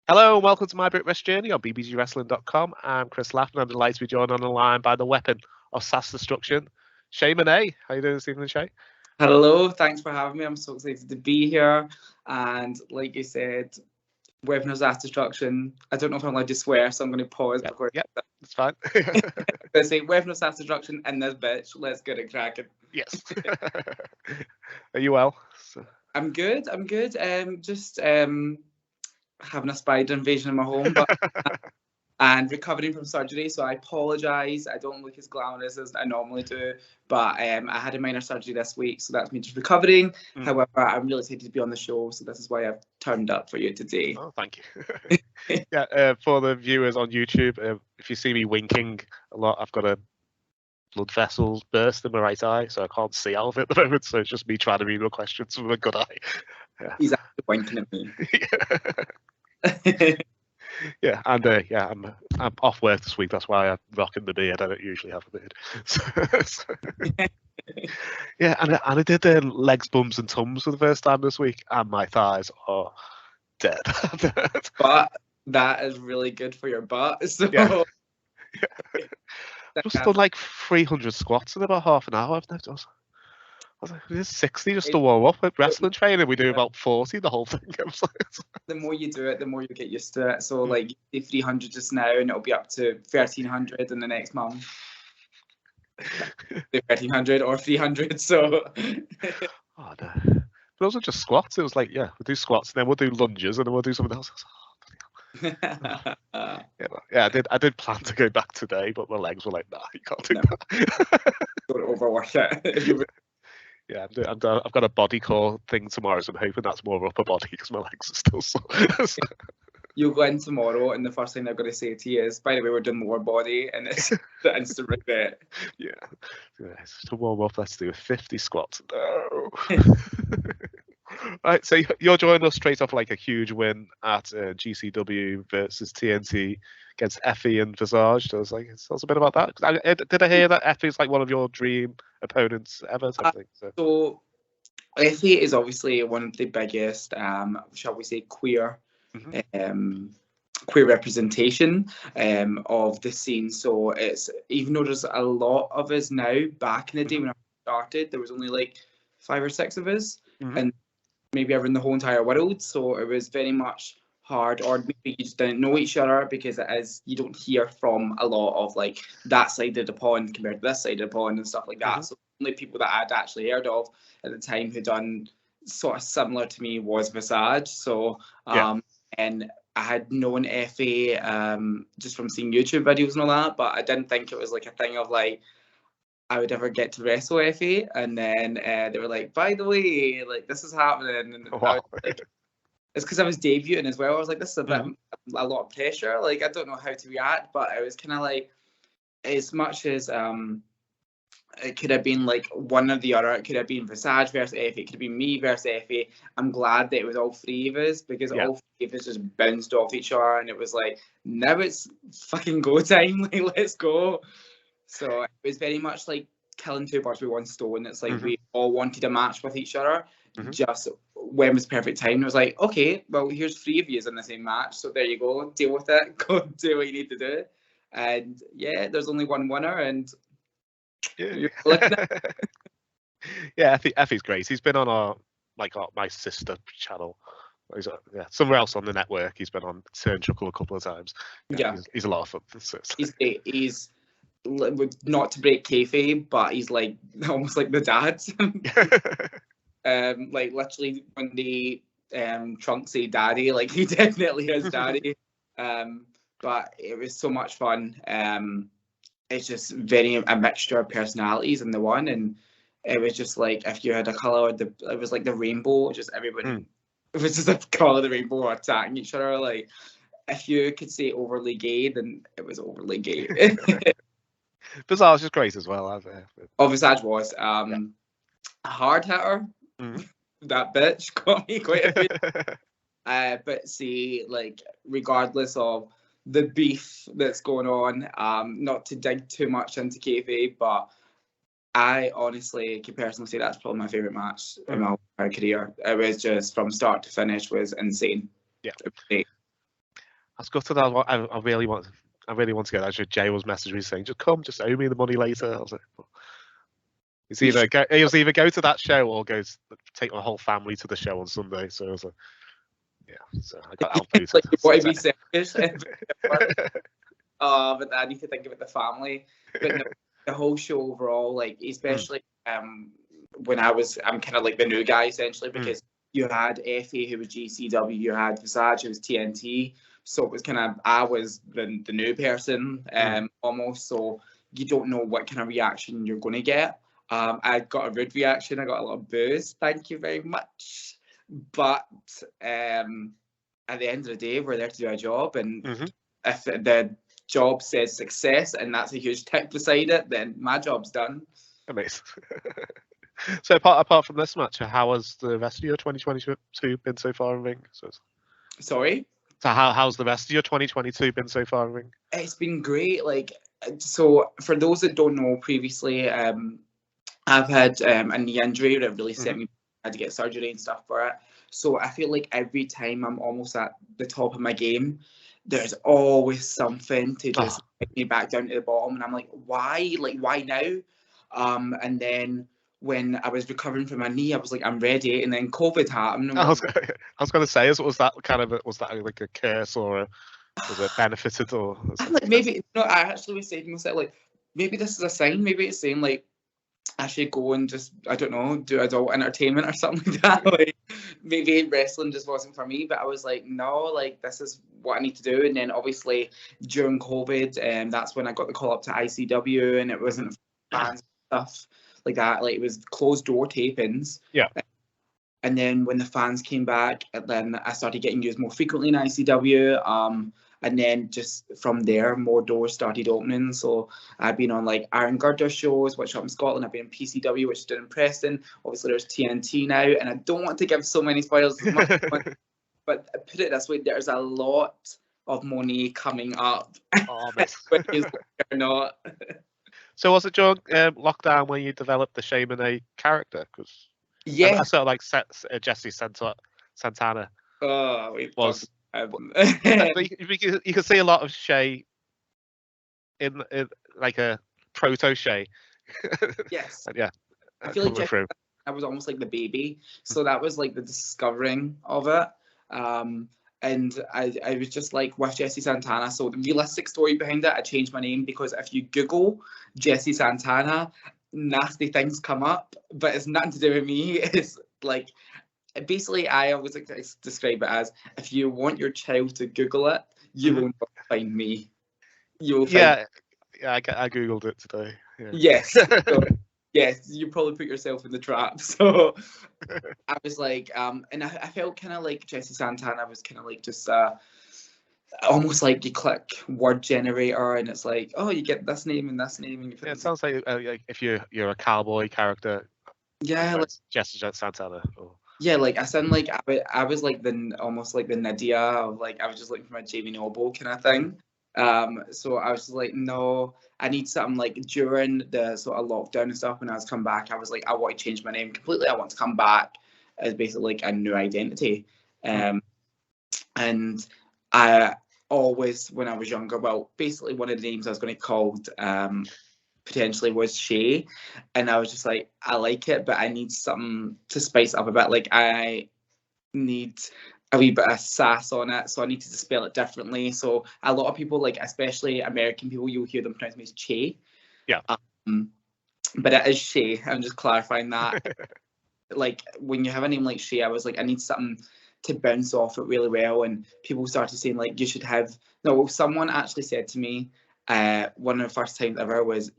Hello and welcome to my Brit Journey on bbgwrestling.com. I'm Chris Laff and I'm delighted to be joined on the line by the weapon of SaaS destruction, Shay Monet. How you doing this evening, Shay? Hello, thanks for having me. I'm so excited to be here. And like you said, weapon of mass destruction. I don't know if I'm allowed to swear, so I'm going to pause before. Yep, that's fine. Let's say weapon of mass destruction in this bitch. Let's get it cracking. Yes. Are you well? I'm good. I'm good. Just having a spider invasion in my home, but and recovering from surgery. So I apologise. I don't look as glamorous as I normally do, but I had a minor surgery this week, so that's me just recovering. However, I'm really excited to be on the show, so this is why I've turned up for you today. Oh, thank you. Yeah, for the viewers on YouTube, if you see me winking a lot, I've got a blood vessel burst in my right eye, so I can't see out of it at the moment. So it's just me trying to read my questions with a good eye. Yeah. He's actually winking at me. Yeah, and I'm off work this week. That's why I'm rocking the beard. I don't usually have a beard. Yeah, and I did legs, bums, and tums for the first time this week, and my thighs are dead. But that is really good for your butt. So yeah. Just done like 300 squats in about half an hour. I've never done. I was like, it's 60 just to warm up with wrestling training. We do about 40 the whole thing. The more you do it, the more you get used to it. So like 300 just now, and it'll be up to 1300 in the next month. 1300 or 300. So. Oh no. But those are just squats. It was like, yeah, we'll do squats, and then we'll do lunges, and then we'll do something else. Yeah, I did plan to go back today, but my legs were like, nah, you can't do that. Don't overwork it. Yeah, I've got a body core thing tomorrow, so I'm hoping that's more upper body because my legs are still sore. You'll go in tomorrow, and the first thing they're going to say to you is, "By the way, we're doing lower body," and it's the instant regret. Yeah, to warm up, let's do 50 squats. No. Right, so you're joining us straight off like a huge win at GCW versus TNT against Effie and Visage. So I was like, tell us a bit about that. Did I hear that Effie's like one of your dream opponents ever? So Effie is obviously one of the biggest, shall we say, queer representation of the scene. So it's, even though there's a lot of us now, back in the day when I started, there was only like 5 or 6 of us, and maybe ever in the whole entire world. So it was very much hard, or maybe you just didn't know each other, because it is, you don't hear from a lot of like that side of the pond compared to this side of the pond and stuff like that. So the only people that I'd actually heard of at the time who done sort of similar to me was Visage. So and I had known Effie just from seeing YouTube videos and all that, but I didn't think it was like a thing of like I would ever get to wrestle Effie. And then they were like, by the way, like this is happening. And I was like, it's because I was debuting as well. I was like, this is a lot of pressure. Like, I don't know how to react, but I was kind of like, as much as it could have been like one or the other, it could have been Visage versus Effie, it could have been me versus Effie. I'm glad that it was all 3 of us, because all 3 of us just bounced off each other, and it was like, now it's fucking go time. Like, let's go. So it was very much like killing 2 birds with 1 stone. It's like we all wanted a match with each other. Just when was the perfect time? It was like, okay, well, here's 3 of you in the same match. So there you go. Deal with it. Go do what you need to do. And yeah, there's only one winner. And yeah, Effie's great. He's been on my sister channel. Somewhere else on the network. He's been on Turn Chuckle a couple of times. He's a lot of fun. He's not to break kayfabe, but he's like almost like the dad. Like literally when the Trunks say daddy, like he definitely is daddy. But it was so much fun. It's just very a mixture of personalities in the one, and it was just like if you had a color, it was like the rainbow. Just everybody, it was just a color of the rainbow attacking each other. Like if you could say overly gay, then it was overly gay. Visage is great as well. Visage was a hard hitter. That bitch got me quite a bit. But see, like regardless of the beef that's going on, not to dig too much into kayfabe, but I honestly can personally say that's probably my favorite match in my whole career. It was just from start to finish was insane. Yeah. was gutted. I really want to get that. Jay was messaging me saying, just owe me the money later. I was like, it's either go to that show or take my whole family to the show on Sunday. So I was like, yeah. So I got outvoted. Like, you want to be selfish? But I need to think about the family. But no, the whole show overall, like especially when I'm kind of like the new guy essentially, because you had Effie who was GCW, you had Visage who was TNT, so it was kind of I was the new person almost. So you don't know what kind of reaction you're going to get. I got a rude reaction. I got a lot of boos. Thank you very much. But at the end of the day, we're there to do our job, and if the job says success and that's a huge tick beside it, then my job's done. Amazing. So apart from this match, how has the rest of your 2022 been so far in ring? Sorry? So how's the rest of your 2022 been so far in ring? It's been great. Like, so for those that don't know, previously I've had a knee injury that really set me. I had to get surgery and stuff for it. So I feel like every time I'm almost at the top of my game, there's always something to just get me back down to the bottom. And I'm like, why? Like, why now? And then when I was recovering from my knee, I was like, I'm ready. And then COVID happened. I was going to say, was that like a curse, or was it benefited, or? Like, maybe, I actually was saying to myself, like, maybe this is a sign. Maybe it's saying, like, I should go and just, I don't know, do adult entertainment or something like that. Like, maybe wrestling just wasn't for me, but I was like, no, like, this is what I need to do. And then obviously during COVID, that's when I got the call up to ICW, and it wasn't fans stuff like that. Like, it was closed door tapings. Yeah. And then when the fans came back, then I started getting used more frequently in ICW. And then just from there, more doors started opening. So I've been on like Iron Girder shows, which up in Scotland. I've been in PCW, which did in Preston. Obviously, there's TNT now. And I don't want to give so many spoilers, but put it this way, there's a lot of money coming up. Oh, or not. So was it during lockdown when you developed the Shay Monet character? Because I sort of like Jesse Santana. Oh, was. You can see a lot of Shay in like a proto Shay. Yes. Yeah. I feel like I was almost like the baby, so that was like the discovering of it. And I was just like with Jesse Santana. So the realistic story behind it, I changed my name because if you Google Jesse Santana, nasty things come up, but it's nothing to do with me. It's like, basically, I always like to describe it as, if you want your child to Google it, you will not find me. You will find I Googled it today. Yeah. Yes. So, yes, you probably put yourself in the trap. So I was like, and I felt kind of like Jesse Santana was kind of like just almost like you click word generator and it's like, oh, you get this name and this name. And it sounds like if you're a cowboy character. Yeah, like Jesse Santana. Or... Yeah, like I sound like I was like almost like the Nadia of like I was just looking for my Jamie Noble kind of thing. So I was just like, no, I need something like during the sort of lockdown and stuff. When I was coming back, I was like, I want to change my name completely. I want to come back as basically like a new identity. And I always, when I was younger, well, basically one of the names I was going to be called potentially was Shay, and I was just like, I like it, but I need something to spice up a bit. Like I need a wee bit of sass on it, so I needed to spell it differently. So a lot of people, like especially American people, you'll hear them pronounce me as Che. Yeah. But it is Shay. I'm just clarifying that. Like when you have a name like Shay, I was like, I need something to bounce off it really well, and people started saying like you should have. No, someone actually said to me, one of the first times ever was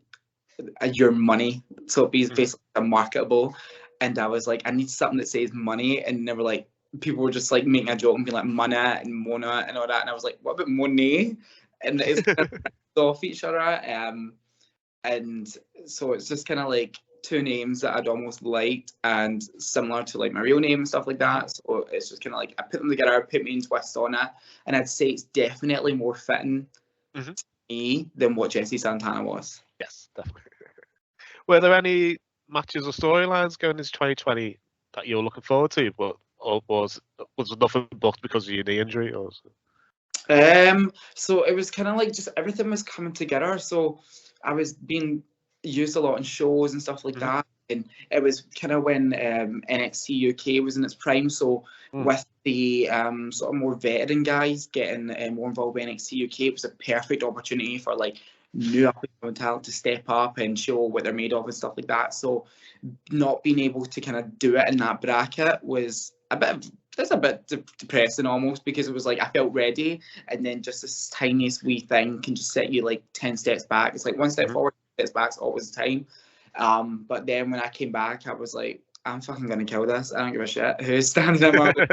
your money, so it'd be basically marketable, and I was like, I need something that says money, and they were like, people were just like making a joke and being like Mana and Mona and all that, and I was like, what about Monet? And it's kind of off each other, and so it's just kind of like two names that I'd almost liked and similar to like my real name and stuff like that. So it's just kind of like I put them together, put my own twist on it, and I'd say it's definitely more fitting to me than what Jesse Santana was. Yes, definitely. Were there any matches or storylines going into 2020 that you were looking forward to, or was nothing booked because of your knee injury? Or So it was kind of like just everything was coming together. So I was being used a lot in shows and stuff like that. And it was kind of when NXT UK was in its prime. So with the sort of more veteran guys getting more involved with NXT UK, it was a perfect opportunity for like new up and coming talent to step up and show what they're made of and stuff like that. So not being able to kind of do it in that bracket was a bit depressing almost, because it was like I felt ready, and then just this tiniest wee thing can just set you like 10 steps back. It's like one step forward, 10 steps back is always the time. But then when I came back, I was like, I'm fucking gonna kill this. I don't give a shit who's standing in my way.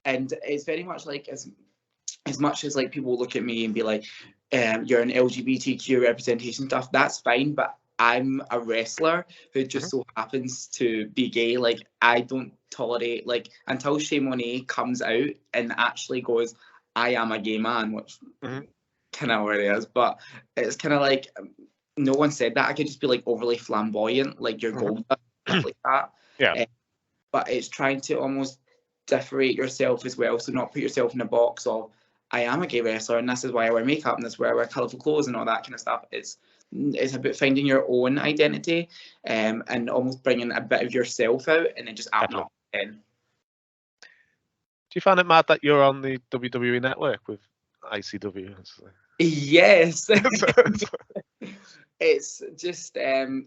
And it's very much like as much as like people look at me and be like, you're an LGBTQ representation stuff, that's fine, but I'm a wrestler who just so happens to be gay. Like, I don't tolerate, like, until Shea Monet comes out and actually goes, I am a gay man, which kind of where it is, but it's kind of like, no one said that. I could just be like overly flamboyant, like you're gold, stuff like that. Yeah. But it's trying to almost differentiate yourself as well, so not put yourself in a box of, I am a gay wrestler and this is why I wear makeup and this is why I wear colourful clothes and all that kind of stuff. It's about finding your own identity, and almost bringing a bit of yourself out and then just adding up in. Do you find it mad that you're on the WWE network with ICW? Yes. It's just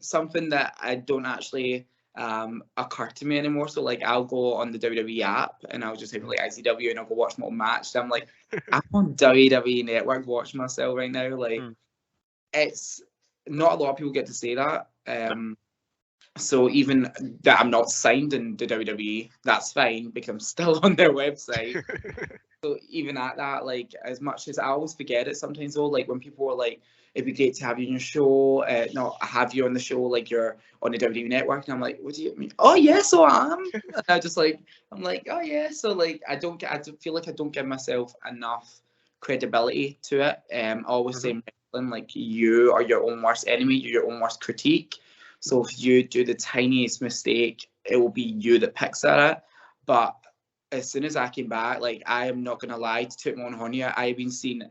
something that I don't actually occur to me anymore. So like I'll go on the WWE app and I'll just have like ICW and I'll go watch my own match. And I'm like, I'm on WWE Network watching myself right now. Like it's not a lot of people get to say that. So even that I'm not signed in the WWE, that's fine because I'm still on their website. So even at that, like as much as I always forget it sometimes though, like when people are like, it'd be great to have you on your show, not have you on the show, like you're on the WWE Network, and I'm like, what do you mean? Oh yeah, so I am. And I'm like, oh yeah, so like I feel like I don't give myself enough credibility to it. I always say in wrestling, like you are your own worst enemy, you're your own worst critique. So if you do the tiniest mistake, it will be you that picks at it. But as soon as I came back, like I am not gonna lie, to toot my own horn here, I've been seeing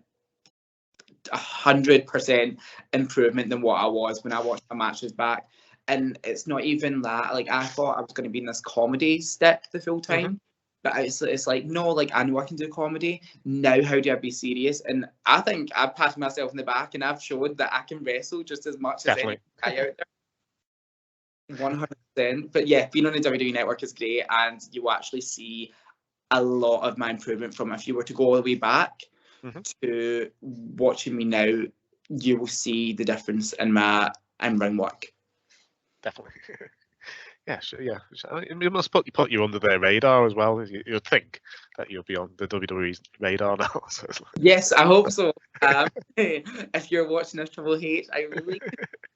100% improvement than what I was when I watched my matches back. And it's not even that, like I thought I was going to be in this comedy stick the full time, but it's like, no, like I know I can do comedy now, how do I be serious? And I think I've patted myself in the back and I've showed that I can wrestle just as much as any guy out there. 100%. But yeah, being on the WWE Network is great, and you actually see a lot of my improvement from if you were to go all the way back to watching me now, you will see the difference in my ring work. Definitely. Yeah, sure, yeah. It must put you under their radar as well. You'd think that you'll be on the WWE's radar now. So yes, I hope so. If you're watching this, Triple H, I really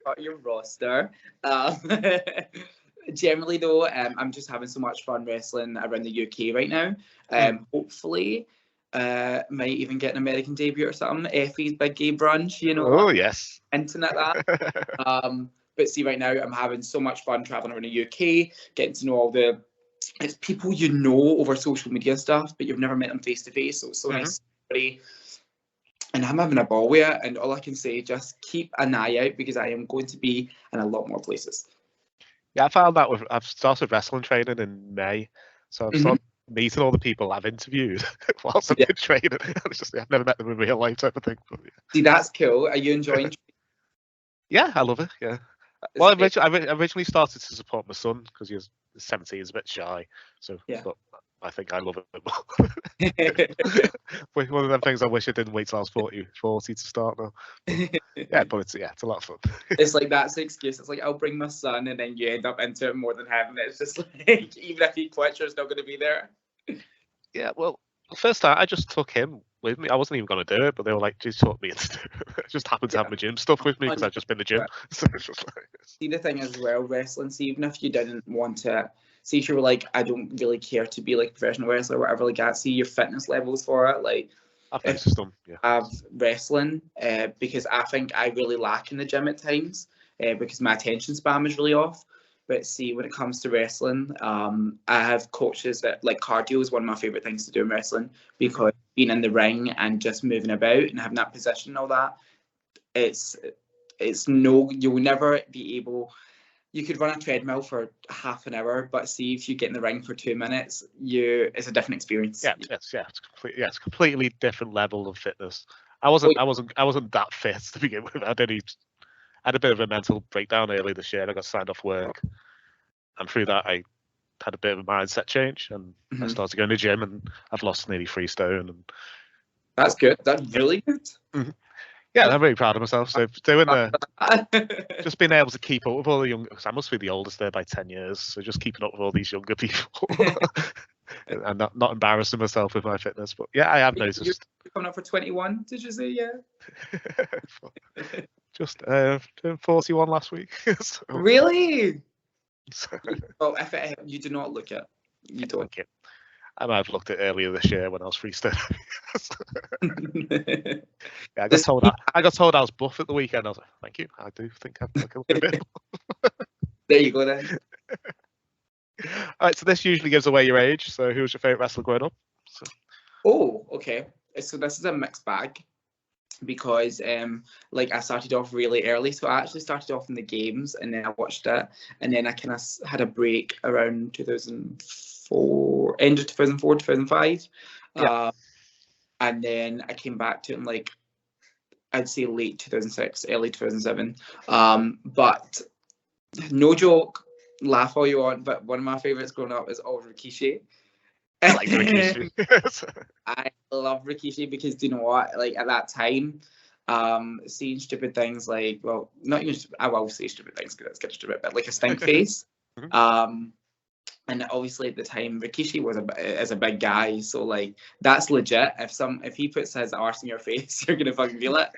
got your roster. Generally though, I'm just having so much fun wrestling around the UK right now. Hopefully might even get an American debut or something. Effie's Big Gay Brunch, you know. Oh yes. Internet that. But see, right now I'm having so much fun traveling around the UK, getting to know all the people you know over social media stuff, but you've never met them face to face. So it's so nice. And I'm having a ball with it. And all I can say, just keep an eye out because I am going to be in a lot more places. Yeah, I found that I've started wrestling training in May, so I've started meeting all the people I've interviewed whilst I've been training. It's just I've never met them in real life type of thing. But, See, that's cool. Are you enjoying? Yeah, I love it. Yeah. Well, I originally started to support my son because he's 17, he's a bit shy. So but I think I love it more. One of them things I wish I didn't wait till I was 40 to start now. But it's a lot of fun. It's like that's the excuse. It's like I'll bring my son, and then you end up into it more than having it. It's just like even if he quits, you're still going to be there. Yeah, well, first time I just took him with me. I wasn't even going to do it, but they were like, just taught me to do it. I just happened to have my gym stuff with me because I've just been to the gym. So it's just like... See, the thing is as well, wrestling, see, even if you didn't want to, see if you were like, I don't really care to be like a professional wrestler or whatever, like that, see your fitness levels for it, like I've noticed them, have wrestling, because I think I really lack in the gym at times, because my attention span is really off. But see, when it comes to wrestling, I have coaches that like cardio is one of my favorite things to do in wrestling because being in the ring and just moving about and having that position and all that, it's you'll never be able. You could run a treadmill for half an hour, but see if you get in the ring for 2 minutes, it's a different experience. It's a completely different level of fitness. I wasn't that fit to begin with. I had a bit of a mental breakdown early this year. I got signed off work, and through that I had a bit of a mindset change, and I started going to the gym, and I've lost nearly 3 stone. And that's good. That's really good. Mm-hmm. Yeah, I'm very proud of myself. So doing just being able to keep up with all the young, because I must be the oldest there by 10 years. So just keeping up with all these younger people and not embarrassing myself with my fitness. But yeah, I have noticed. You're coming up for 21, did you say? Yeah. Just turned 41 last week. So, really? Well, if you do not look it, you don't. I might have looked at it earlier this year when I was freestyle. Yeah, I got told I was buff at the weekend. I was like, thank you. I do think I look a bit. There you go then. All right, so this usually gives away your age. So who was your favourite wrestler growing up? Oh, okay. So this is a mixed bag because like I started off really early. So I actually started off in the games and then I watched it, and then I kind of had a break around 2004, end of 2004, 2005. Yeah. And then I came back to it in like, I'd say late 2006, early 2007. But no joke, laugh all you want, but one of my favourites growing up is always Rikishi. I like Rikishi. I love Rikishi because, do you know what? Like at that time, seeing stupid things like, well, not even, I will say stupid things because it's kind of stupid, but like a stink face. And obviously at the time, Rikishi is a big guy, so like that's legit. If he puts his arse in your face, you're gonna fucking feel it.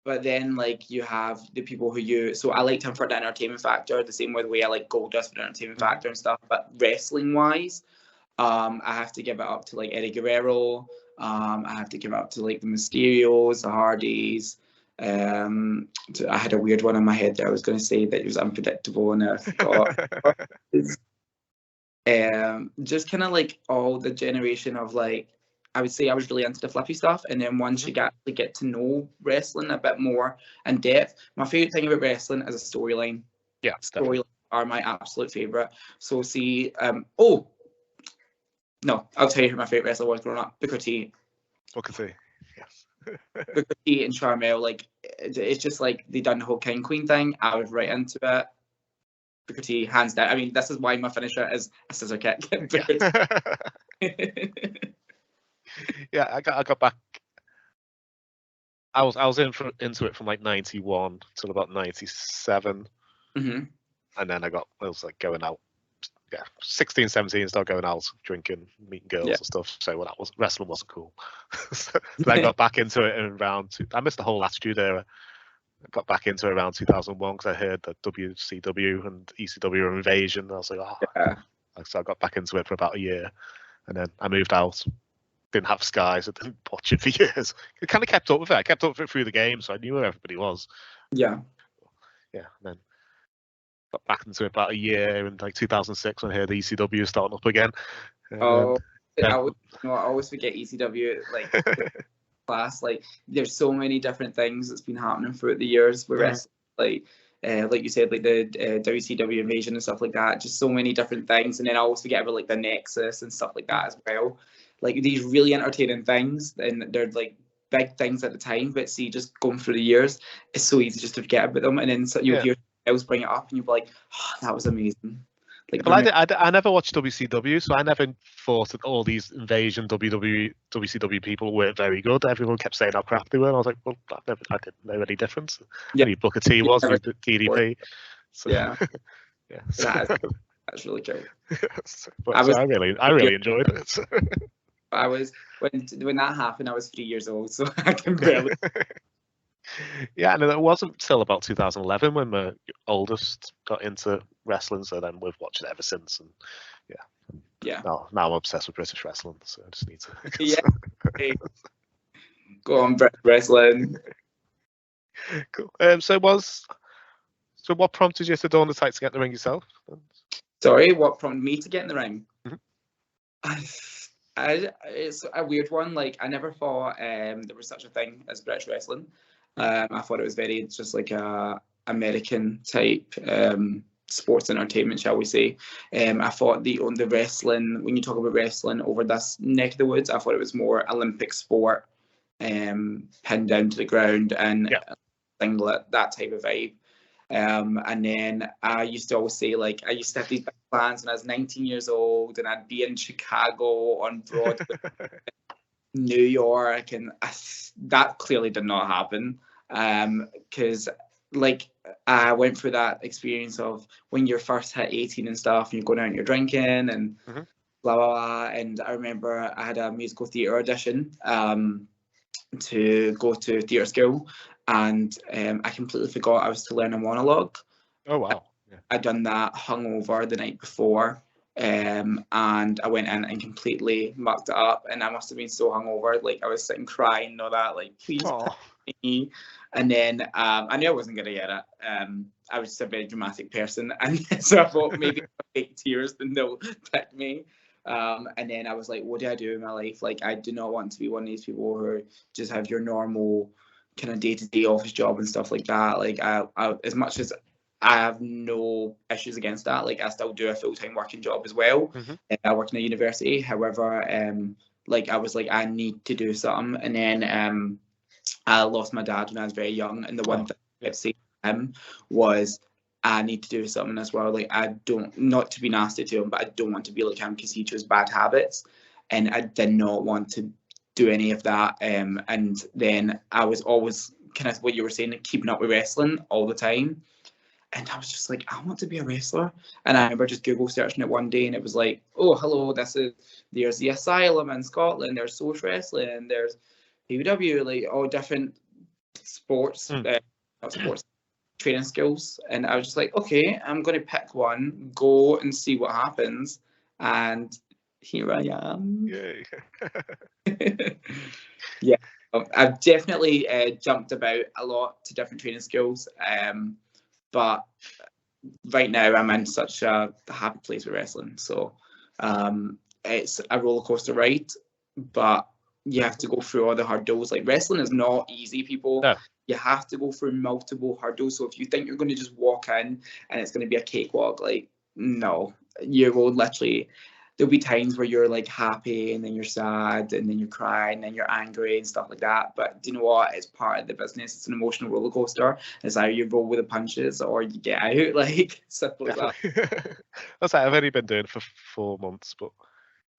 But then like you have the people so I liked him for the entertainment factor, the same way I like Goldust for the entertainment factor and stuff. But wrestling wise, I have to give it up to like Eddie Guerrero. I have to give it up to like the Mysterios, the Hardys. I had a weird one in my head that I was going to say that it was unpredictable, and I forgot. Just kind of like all the generation of like, I would say I was really into the flippy stuff, and then once you get to know wrestling a bit more in depth, my favorite thing about wrestling is a storyline. Yeah, storylines are my absolute favorite. So see, no, I'll tell you who my favorite wrestler was growing up: Booker T. Booker T. Yes. Booker T and Sharmell, like it's just like they done the whole King Queen thing. I was right into it. Booker T, hands down. I mean, this is why my finisher is a scissor kick. Yeah, I got back. I was into it from like 91 till about 97, and then I was like going out. Yeah, 16, 17, started going out, drinking, meeting girls and stuff. So wrestling wasn't cool. So I got back into it in I missed the whole Attitude Era. I got back into it around 2001 because I heard that WCW and ECW were Invasion. I was like, So I got back into it for about a year, and then I moved out. Didn't have Sky, so didn't watch it for years. I kind of kept up with it. I kept up with it through the game, so I knew where everybody was. Yeah. And then got back into it about a year in like 2006 when I heard ECW was starting up again. I always forget ECW, like class. Like there's so many different things that's been happening throughout the years with wrestling, like you said, like the WCW Invasion and stuff like that. Just so many different things, and then I always forget about like the Nexus and stuff like that as well. Like these really entertaining things, and they're like big things at the time, but see, just going through the years, it's so easy just to forget about them, and then you'll hear else bring it up, and you'll be like, oh, that was amazing. Like, well, I never watched WCW, so I never thought that all these Invasion WCW people were very good. Everyone kept saying how crap they were, and I was like, well, I didn't know any difference. I knew Booker T was, I knew DDP. So, that's really cool. I really enjoyed it. I was when that happened, I was 3 years old, so I can barely. Yeah, and it wasn't until about 2011 when my oldest got into wrestling, so then we've watched it ever since, and now I'm obsessed with British wrestling, so I just need to go on, British wrestling. Cool. So what prompted you to don the tights to get in the ring yourself? Sorry, what prompted me to get in the ring? It's a weird one. Like, I never thought there was such a thing as British wrestling. I thought it was very just like a American type sports entertainment, shall we say. I thought the wrestling, when you talk about wrestling over this neck of the woods, I thought it was more Olympic sport, pinned down to the ground and singlet, that type of vibe. And then I used to always say, like, I used to have these big plans when I was 19 years old, and I'd be in Chicago on Broadway, New York, and that clearly did not happen. Because like, I went through that experience of when you're first hit 18 and stuff, and you're going out and you're drinking and blah blah blah. And I remember I had a musical theatre audition to go to theatre school, and I completely forgot I was to learn a monologue. Oh wow! Yeah. I'd done that hungover the night before, and I went in and completely mucked it up, and I must have been so hungover, like I was sitting crying and all that, like, please pick me. And then I knew I wasn't gonna get it. I was just a very dramatic person, and so I thought maybe if I fake tears, then they'll pick me. And then I was like, what do I do in my life? Like, I do not want to be one of these people who just have your normal kind of day-to-day office job and stuff like that. Like, I as much as I have no issues against that, like, I still do a full-time working job as well. I work in a university. However, like, I was like, I need to do something. And then I lost my dad when I was very young, and the one thing I'd say to him was, I need to do something as well. Like, I don't, not to be nasty to him, but I don't want to be like him because he chose bad habits, and I did not want to do any of that. And then I was always kind of what you were saying, like, keeping up with wrestling all the time. And I was just like, I want to be a wrestler. And I remember just Google searching it one day, and it was like, oh, hello, there's the Asylum in Scotland, there's Source Wrestling, there's PWW, like all different sports, not sports, training skills. And I was just like, okay, I'm going to pick one, go and see what happens. And here I am. Yay. Yeah, I've definitely jumped about a lot to different training skills. But right now I'm in such a happy place with wrestling. So it's a roller coaster ride, but you have to go through all the hurdles. Like, wrestling is not easy, people. No. You have to go through multiple hurdles. So if you think you're going to just walk in and it's going to be a cakewalk, like, no, you will literally, there'll be times where you're like happy, and then you're sad, and then you're crying, and then you're angry and stuff like that. But do you know what? It's part of the business. It's an emotional roller coaster. It's either you roll with the punches or you get out. Like, simple as that. That's like, I've only been doing it for 4 months, but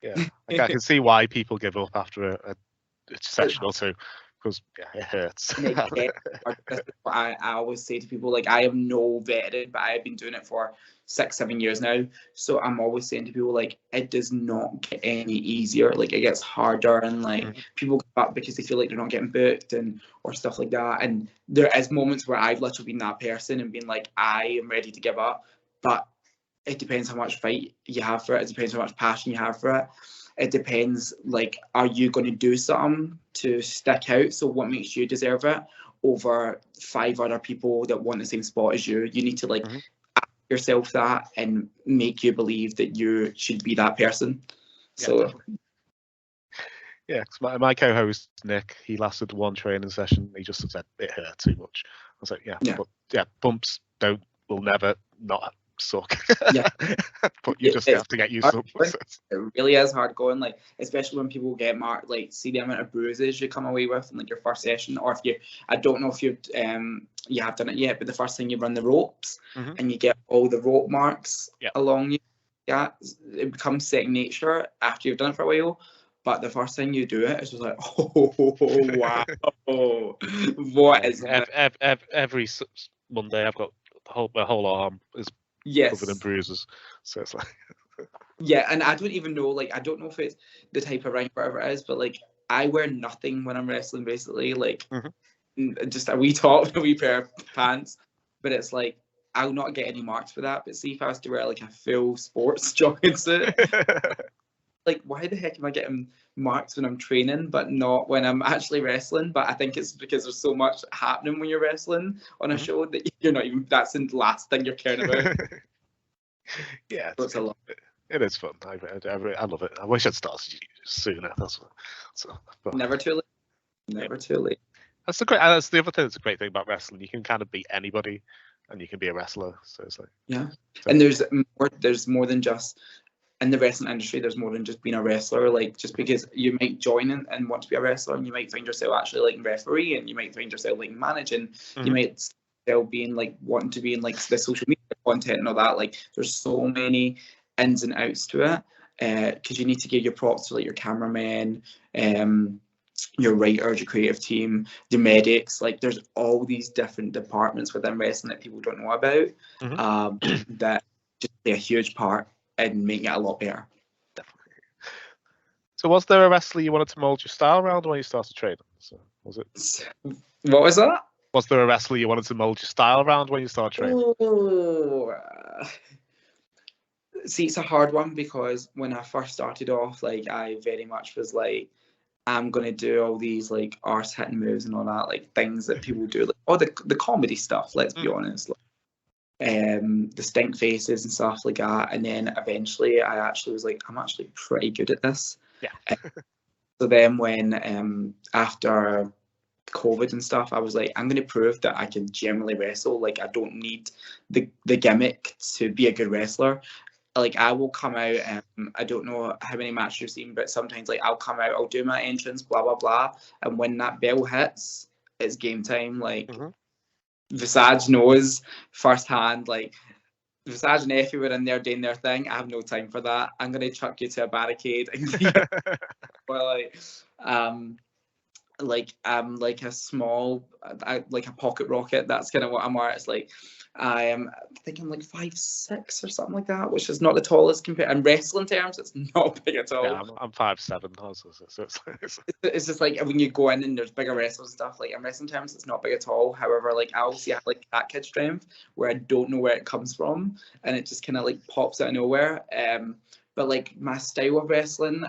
yeah, like, I can see why people give up after a session or two, because it hurts. That's what I always say to people. Like, I am no veteran, but I've been doing it for 6-7 years now. So I'm always saying to people, like, it does not get any easier. Like, it gets harder, and like people give up because they feel like they're not getting booked or stuff like that. And there is moments where I've literally been that person and been like, I am ready to give up. But it depends how much fight you have for it. It depends how much passion you have for it. It depends, like, are you going to do something to stick out? So what makes you deserve it over 5 other people that want the same spot as you? You need to, like, ask yourself that and make you believe that you should be that person. So yeah, because my co-host Nick, he lasted 1 training session. He just said it hurt too much. I was like, but bumps will never not suck. Yeah. But you just have to get used to it. It really is hard going, like, especially when people get marked, like, see the amount of bruises you come away with in, like, your first session, or if I don't know if you have done it yet, but the first thing you run the ropes and you get all the rope marks along you, it becomes second nature after you've done it for a while. But the first thing you do it is just like, oh wow, what is every Monday I've got my whole arm is covered in bruises, so it's like and I don't even know, like, I don't know if it's the type of rank, whatever it is, but like, I wear nothing when I'm wrestling, basically, like just a wee top and a wee pair of pants, but it's like, I'll not get any marks for that. But see, if I was to wear like a full sports jogging suit, like, why the heck am I getting marks when I'm training but not when I'm actually wrestling? But I think it's because there's so much happening when you're wrestling on a show that you're not even, that's the last thing you're caring about. Yeah, it's a lot. It is fun. I love it. I wish I'd started sooner. But Never too late. Never too late. that's the great. That's the other thing. That's a great thing about wrestling. You can kind of beat anybody, and you can be a wrestler. So it's like and there's more than just in the wrestling industry. There's more than just being a wrestler. Like just because you might join and want to be a wrestler, and you might find yourself actually liking referee, and you might find yourself liking managing. You might still being like wanting to be in like the social media content and all that. Like there's so many ins and outs to it. Because you need to give your props to like your cameraman, your writers, your creative team, the medics. Like there's all these different departments within wrestling that people don't know about, that just play a huge part in making it a lot better. Definitely. So was there a wrestler you wanted to mold your style around when you started training? So was it? What was that? Was there a wrestler you wanted to mold your style around when you started training? See, it's a hard one because when I first started off, like I very much was like, I'm gonna do all these like arse hitting moves and all that, like things that people do, like all the comedy stuff. Let's be honest, like, the stink faces and stuff like that. And then eventually, I actually was like, I'm actually pretty good at this. Yeah. So then, when after COVID and stuff, I was like, I'm gonna prove that I can generally wrestle. Like I don't need the gimmick to be a good wrestler. Like I will come out, I don't know how many matches you've seen, but sometimes like I'll come out, I'll do my entrance, blah blah blah, and when that bell hits, it's game time. Like Visage knows firsthand. Like Visage and Effie were in there doing their thing. I have no time for that. I'm gonna chuck you to a barricade. Well, like like a small, like a pocket rocket. That's kind of what I'm at. It's like I am thinking like 5'6" or something like that, which is not the tallest compared in wrestling terms. It's not big at all. Yeah, I'm 5'7". So it's just like when you go in and there's bigger wrestlers and stuff. Like in wrestling terms, it's not big at all. However, like I obviously have like that kid strength where I don't know where it comes from, and it just kind of like pops out of nowhere. But like my style of wrestling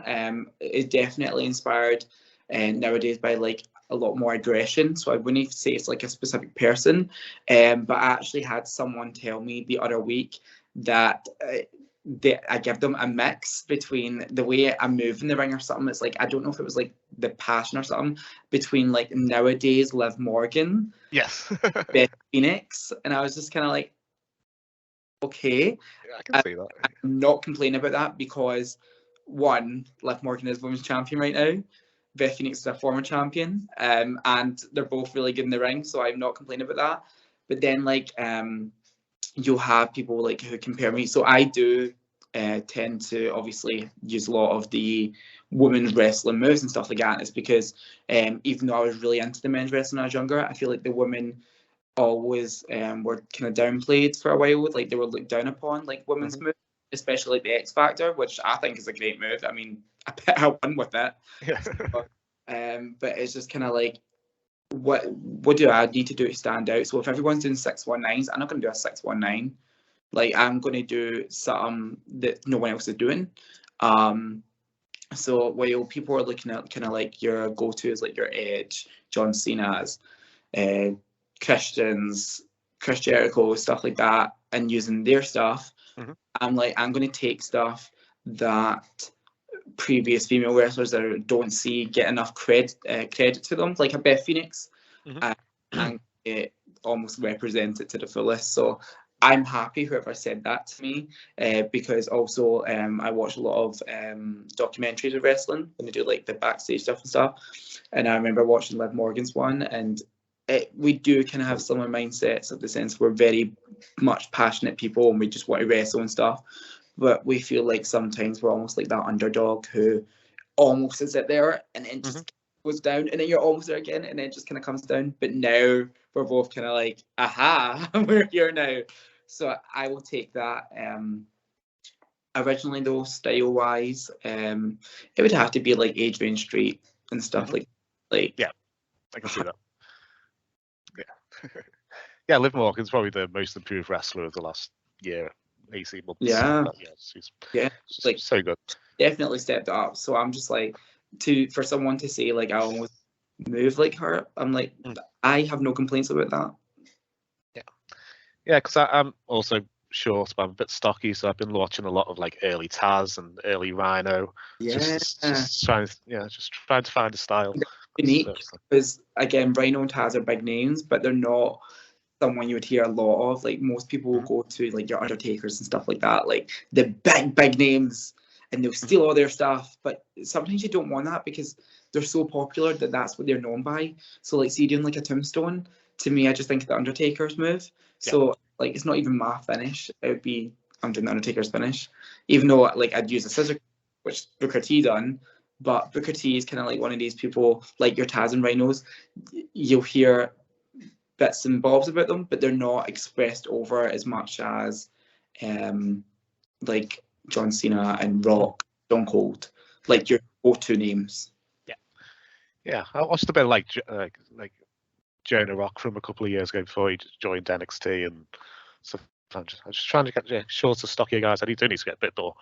is definitely inspired nowadays by like a lot more aggression. So I wouldn't even say it's like a specific person, but I actually had someone tell me the other week that I give them a mix between the way I move in the ring or something. It's like, I don't know if it was like the passion or something between like nowadays Liv Morgan, yes, Beth Phoenix, and I was just kind of like, okay, yeah, I can see that. I'm not complaining about that because one, Liv Morgan is women's champion right now. Beth Phoenix is a former champion, and they're both really good in the ring, so I'm not complaining about that. But then, like, you'll have people like who compare me. So I do tend to obviously use a lot of the women's wrestling moves and stuff like that. It's because even though I was really into the men's wrestling when I was younger, I feel like the women always were kind of downplayed for a while. Like they were looked down upon, like women's moves, especially like the X Factor, which I think is a great move. I mean, I won with it. Yeah. But it's just kind of like, what do I need to do to stand out? So if everyone's doing 619s, I'm not going to do a 619. Like I'm going to do something that no one else is doing. So while people are looking at kind of like your go-tos, like your Edge, John Cena's, Christians, Chris Jericho, stuff like that, and using their stuff, I'm like, I'm going to take stuff that previous female wrestlers that don't see get enough credit to them, like a Beth Phoenix, and it almost represents it to the fullest. So I'm happy whoever said that to me, because also I watch a lot of documentaries of wrestling when they do like the backstage stuff and stuff, and I remember watching Liv Morgan's one, and we do kind of have similar mindsets of the sense we're very much passionate people and we just want to wrestle and stuff. But we feel like sometimes we're almost like that underdog who almost is it there and then just goes down, and then you're almost there again and then it just kind of comes down. But now we're both kind of like, aha, we're here now. So I will take that. Originally though, style wise, it would have to be like Adrian Street and stuff like yeah, I can see that. Yeah. Yeah, Liv Morgan's probably the most improved wrestler of the last year. 18 months. Yeah. She's like so good. Definitely stepped up. So I'm just like, for someone to say like I almost move like her, I'm like, I have no complaints about that. Yeah, because I'm also short, but I'm a bit stocky, so I've been watching a lot of like early Taz and early Rhino. Yeah. Just trying, just trying to find a style. Unique because again, Rhino and Taz are big names, but they're not someone you would hear a lot of. Like most people will go to like your Undertakers and stuff like that, like the big names, and they'll steal all their stuff. But sometimes you don't want that because they're so popular that that's what they're known by. So like, see, doing like a Tombstone, to me, I just think the Undertaker's move. So like, it's not even my finish. It would be, I'm doing the Undertaker's finish, even though like I'd use a scissor, which Booker T done. But Booker T is kind of like one of these people, like your Taz and Rhinos. You'll hear bits and bobs about them, but they're not expressed over as much as like John Cena and Rock, Stone Cold, like your go-to names. Yeah. I watched a bit like Jonah Rock from a couple of years ago before he joined NXT, and so I'm just trying to get shorter, stockier guys. I do need to get a bit more.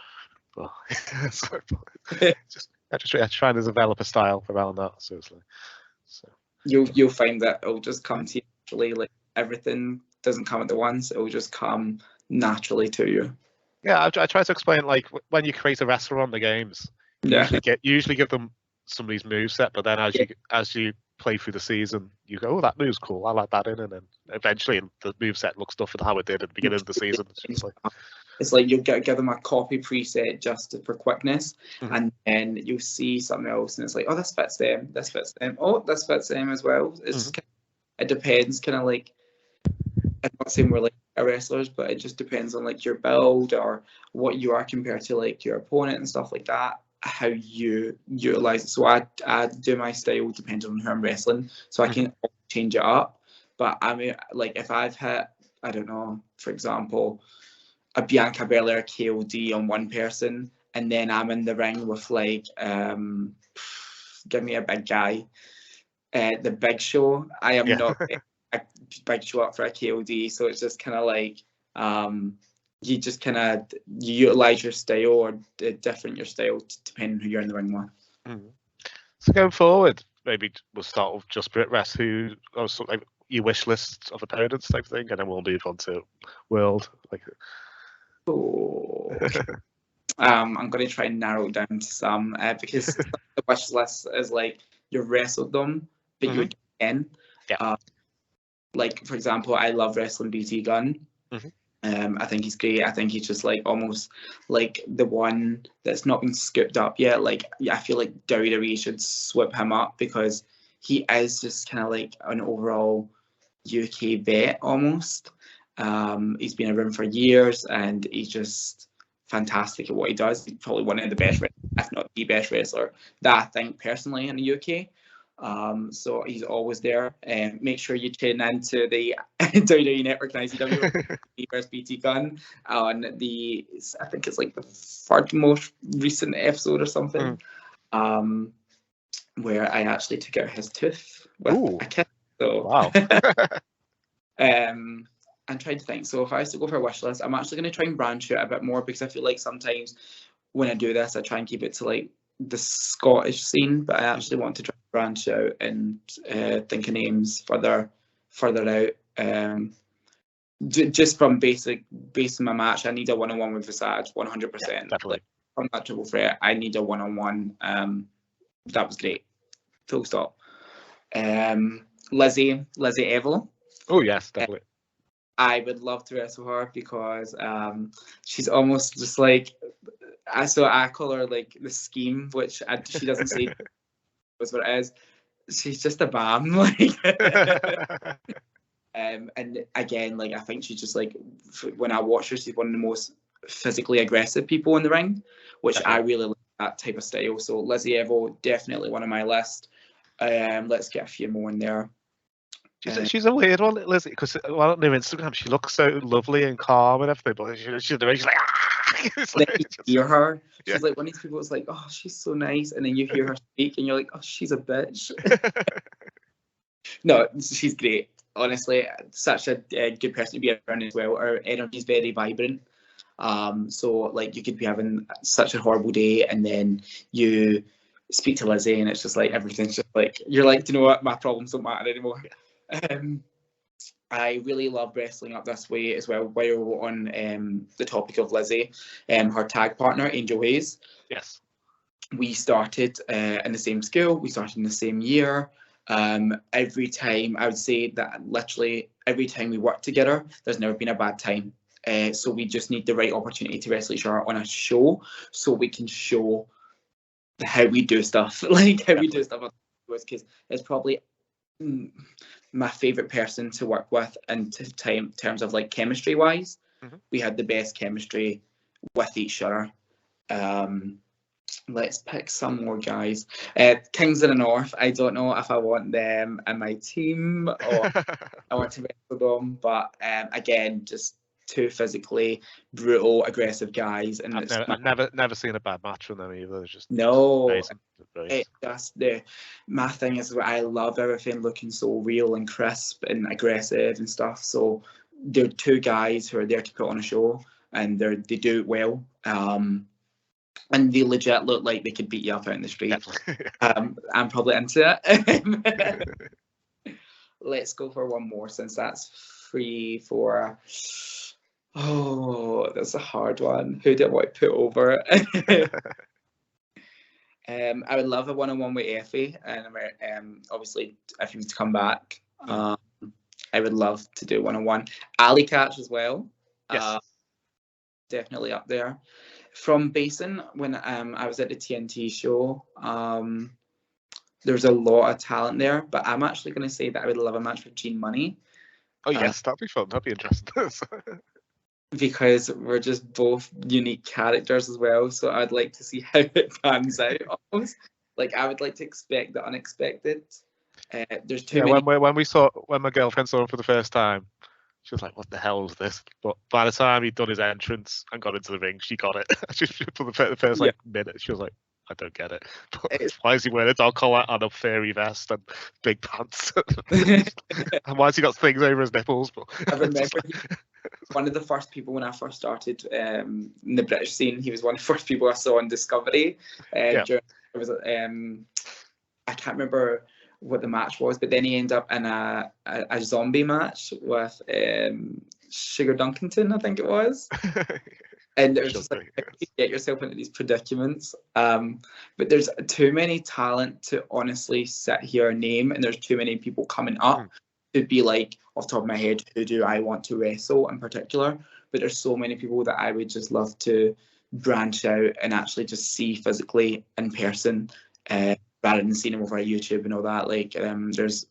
But just trying to develop a style around that, seriously. So you'll find that it'll just come to you naturally. Like everything doesn't come at the once; it'll just come naturally to you. Yeah, I try to explain like when you create a wrestler on the games, usually give them some of these moves set, but then as you play through the season, you go, oh, that move's cool, I like that and then eventually the move set looks nothing how it did at the beginning of the season. It's like you'll give them a copy preset just for quickness, and then you'll see something else, and it's like, oh, this fits them. Oh, this fits them as well. It's it depends, kind of like, I'm not saying we're like wrestlers, but it just depends on like your build or what you are compared to like your opponent and stuff like that. How you utilize it. So I do my style depending on who I'm wrestling, so I can change it up. But I mean, like if I've hit, I don't know, for example, a Bianca Belair KOD on one person, and then I'm in the ring with like, give me a big guy, the Big Show. I am not a Big Show up for a KOD, so it's just kind of like, you just kind of utilize your style or different your style depending on who you're in the ring with. So going forward, maybe we'll start with just Brit Rest, who also like your wish list of opponents type thing, and then we'll move on to World. I'm going to try and narrow it down to some because the wish list is like you've wrestled them, but you would again. Like for example, I love wrestling BT Gunn. I think he's great. I think he's just like almost like the one that's not been scooped up yet. Like I feel like WWE should swoop him up because he is just kind of like an overall UK vet almost. He's been around for years and he's just fantastic at what he does. He's probably one of the best, if not the best wrestler that I think personally in the UK. So he's always there. Make sure you tune into the WWE Network and ICW versus BT Gunn on the, I think it's like the third most recent episode or something, where I actually took out his tooth with a kiss. So wow. I'm trying to think. So if I was to go for a wish list, I'm actually going to try and branch out a bit more because I feel like sometimes when I do this, I try and keep it to like the Scottish scene, but I actually want to try and branch out and think of names further out. Just from based on my match, I need a one-on-one with Visage, 100%. Definitely. Like, from that triple threat, I need a one-on-one. That was great. Full stop. Lizzie Evil. Oh yes, definitely. I would love to wrestle her because she's almost just like, I call her like the scheme, which she doesn't say was what it is. She's just a bam, like. And again, like I think she's just like, when I watch her, she's one of the most physically aggressive people in the ring, which I really like that type of style. So Lizzie Evo, definitely one on my list. Let's get a few more in there. She's a weird one, Lizzie, because on her Instagram she looks so lovely and calm and everything, but she's like, hear her, she's like one of these people that's like, oh, she's so nice, and then you hear her speak and you're like, oh, she's a bitch. No, she's great. Honestly, such a good person to be around as well. Her energy is very vibrant. So like you could be having such a horrible day and then you speak to Lizzie and it's just like everything's just like, you're like, do you know what, my problems don't matter anymore. I really love wrestling up this way as well. While we're on the topic of Lizzie, her tag partner, Angel Hayes. Yes. We started in the same school. We started in the same year. Every time, I would say that literally every time we worked together, there's never been a bad time. So we just need the right opportunity to wrestle each other on a show, so we can show how we do stuff, like how we do stuff. Because it's probably my favorite person to work with in terms of like chemistry wise. We had the best chemistry with each other. Let's pick some more guys. Kings of the North. I don't know if I want them in my team or I want to wrestle them, but again, just two physically brutal, aggressive guys. And I've never seen a bad match from them either. It's just amazing. It's just my thing is I love everything looking so real and crisp and aggressive and stuff. So they're two guys who are there to put on a show, and they do it well. And they legit look like they could beat you up out in the street. I'm probably into it. Let's go for one more, since that's 3, 4. Oh, that's a hard one. Who do I want to put over? I would love a one-on-one with Effie, and obviously if he was to come back, I would love to do one-on-one. Ali Catch as well. Yes. Definitely up there. From Basin, when I was at the TNT show, there's a lot of talent there, but I'm actually going to say that I would love a match with Gene Money. Oh yes, that'd be fun. That'd be interesting. Because we're just both unique characters as well, so I'd like to see how it pans out. Almost. Like I would like to expect the unexpected. There's too many. When my girlfriend saw him for the first time, she was like, "What the hell is this?" But by the time he'd done his entrance and got into the ring, she got it. For the first minute, she was like, "I don't get it. But why is he wearing a dog collar and a furry vest and big pants? And why has he got things over his nipples?" But I remember one of the first people when I first started in the British scene. He was one of the first people I saw on Discovery. It was I can't remember what the match was, but then he ended up in a zombie match with Sugar Dunkington, I think it was. And it was just like, you get yourself into these predicaments. But there's too many talent to honestly sit here and name, and there's too many people coming up to be like, off the top of my head, who do I want to wrestle in particular? But there's so many people that I would just love to branch out and actually just see physically in person, rather than seeing them over YouTube and all that. Like there's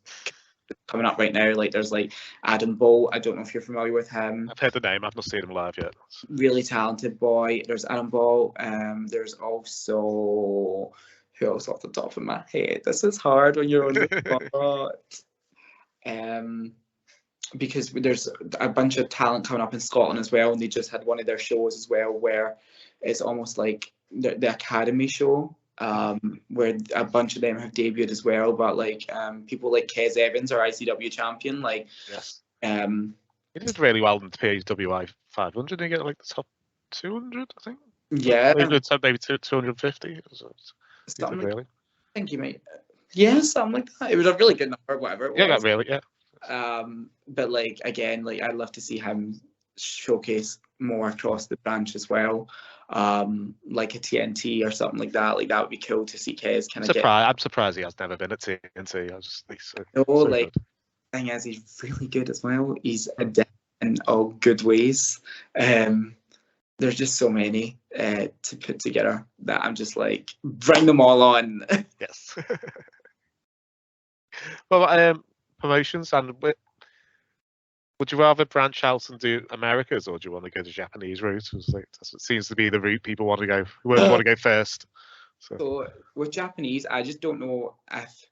coming up right now, like there's like Adam Bolt. I don't know if you're familiar with him. I've heard the name, I've not seen him live yet. Really talented boy. There's Adam Bolt. There's also, who else off the top of my head? This is hard when you're on the spot. Because there's a bunch of talent coming up in Scotland as well, and they just had one of their shows as well where it's almost like the Academy show, where a bunch of them have debuted as well. But like people like Kez Evans, our ICW champion, like he did really well in the PWI 500. Did he get like the top 200? I think. Yeah, maybe 250. Something really. I think you might. Yeah, something like that. It was a really good number, whatever it was. Yeah, really, yeah. But like again, like I'd love to see him showcase more across the branch as well, like a TNT or something like that. Like that would be cool to see Kez kind of. I'm surprised he has never been at TNT. The thing is, he's really good as well. He's adept in all good ways. There's just so many to put together that I'm just like, bring them all on. Yes. Well, promotions, and would you rather branch out and do Americas, or do you want to go the Japanese route? It seems to be the route people want to go. Want to go first. So with Japanese, I just don't know if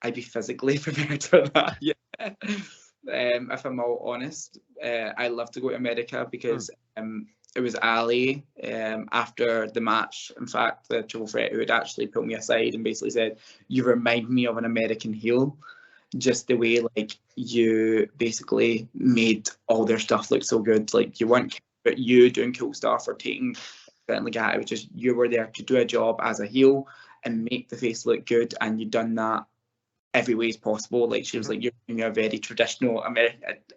I'd be physically prepared for that. Yeah. If I'm all honest, I love to go to America because it was Ali after the match, in fact, the Triple Threat, who had actually put me aside and basically said, "You remind me of an American heel." Just the way like you basically made all their stuff look so good. Like you weren't, but you doing cool stuff or taking something like that. It was just you were there to do a job as a heel and make the face look good, and you done that every way possible. Like she was like, you're a very traditional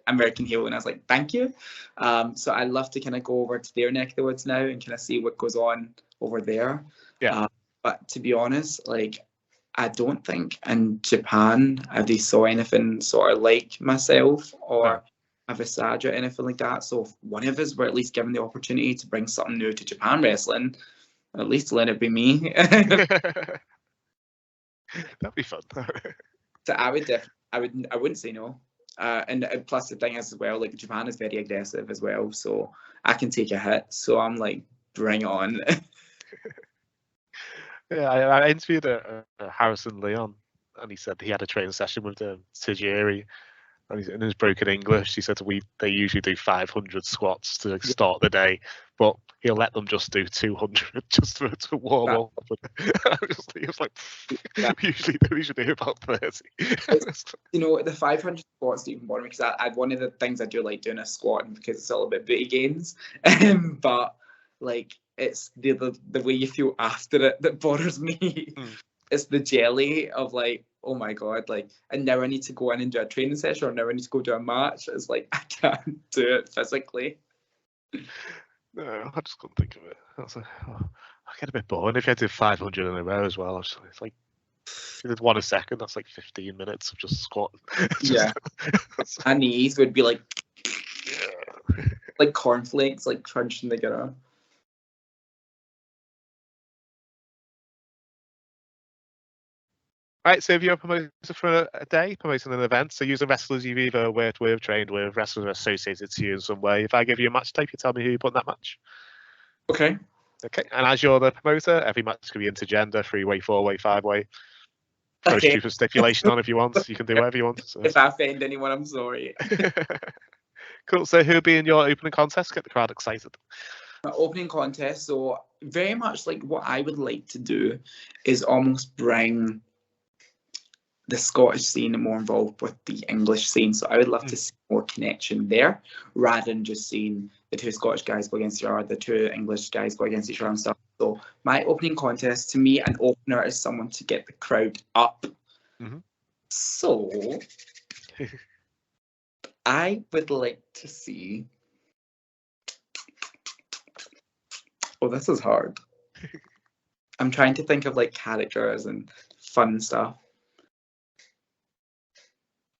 American hero, and I was like, thank you. So I'd love to kind of go over to their neck of the woods now and kind of see what goes on over there. Yeah. But to be honest, like I don't think in Japan have they saw anything sort of like myself or a Visage or anything like that. So if one of us were at least given the opportunity to bring something new to Japan wrestling, at least let it be me. That'd be fun. So I wouldn't say no. And plus the thing is as well, like Japan is very aggressive as well, so I can take a hit. So I'm like, bring it on. Yeah, I interviewed Harrison Leon, and he said he had a training session with Tajiri, and in his broken English, he said they usually do 500 squats to start the day, but he'll let them just do 200 just to warm up. He was like, usually do about 30. You know, the 500 squats don't even bother me, because I one of the things I do like doing is squatting because it's all about booty gains. But like it's the way you feel after it that bothers me. It's the jelly of like, oh my god, like, and now I need to go in and do a training session, or now I need to go do a match. It's like I can't do it physically. No, I just couldn't think of it. I get a bit bored if you had to do 500 in a row as well. It's like, if you did one a second, that's like 15 minutes of just squatting. Yeah. My knees would be like, like cornflakes, like crunching together. Right, so if you're a promoter for a day, promoting an event, so use the wrestlers you've either worked with, trained with, wrestlers are associated to you in some way. If I give you a match tape, you tell me who you put in that match. Okay. Okay, and as you're the promoter, every match can be intergender, 3-way, 4-way, 5-way. Throw stupid stipulation on if you want. You can do whatever you want. So. If I offend anyone, I'm sorry. Cool. So who'll be in your opening contest? Get the crowd excited. My opening contest, so very much like what I would like to do is almost bring the Scottish scene more involved with the English scene. So I would love to see more connection there, rather than just seeing the two Scottish guys go against each other, the two English guys go against each other and stuff. So my opening contest, to me, an opener is someone to get the crowd up. So I would like to see. Oh, this is hard. I'm trying to think of like characters and fun stuff.